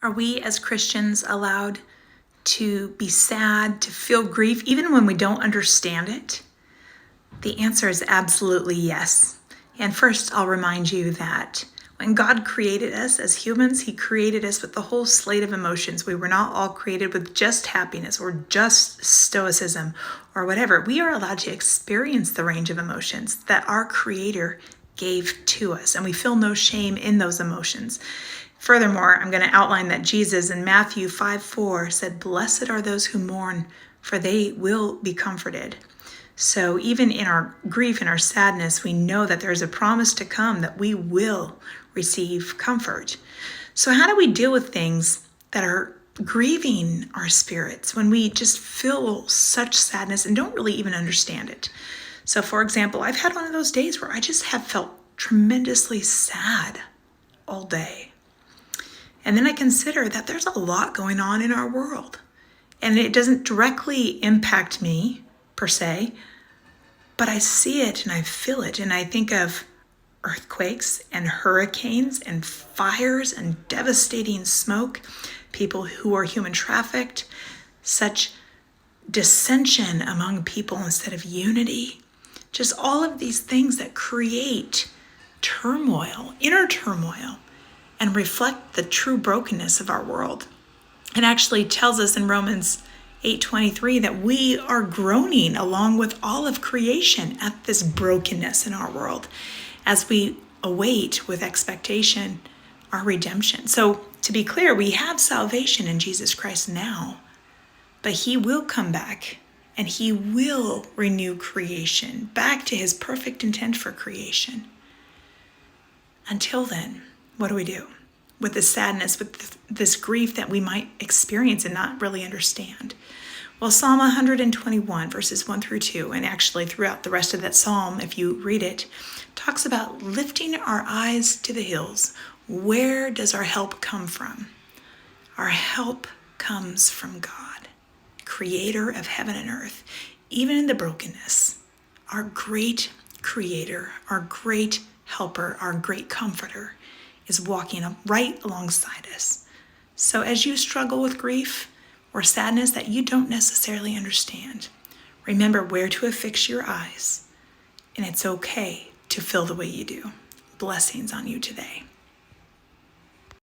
Are we as Christians allowed to be sad, to feel grief, even when we don't understand it? The answer is absolutely yes. And first, I'll remind you that when God created us as humans, He created us with the whole slate of emotions. We were not all created with just happiness or just stoicism or whatever. We are allowed to experience the range of emotions that our Creator gave to us, and we feel no shame in those emotions. Furthermore, I'm going to outline that Jesus in Matthew 5:4 said, "Blessed are those who mourn, for they will be comforted." So even in our grief and our sadness, we know that there's a promise to come that we will receive comfort. So how do we deal with things that are grieving our spirits when we just feel such sadness and don't really even understand it? So for example, I've had one of those days where I just have felt tremendously sad all day. And then I consider that there's a lot going on in our world. And it doesn't directly impact me, per se, but I see it and I feel it. And I think of earthquakes and hurricanes and fires and devastating smoke, people who are human trafficked, such dissension among people instead of unity. Just all of these things that create turmoil, inner turmoil, and reflect the true brokenness of our world. It actually tells us in Romans 8:23 that we are groaning along with all of creation at this brokenness in our world as we await with expectation our redemption. So to be clear, we have salvation in Jesus Christ now, but He will come back and He will renew creation back to His perfect intent for creation. Until then, what do we do with this sadness, with this grief that we might experience and not really understand? Well, Psalm 121, verses 1 through 2, and actually throughout the rest of that psalm, if you read it, talks about lifting our eyes to the hills. Where does our help come from? Our help comes from God, creator of heaven and earth. Even in the brokenness, our great creator, our great helper, our great comforter is walking up right alongside us. So as you struggle with grief or sadness that you don't necessarily understand, remember where to affix your eyes, and it's okay to feel the way you do. Blessings on you today.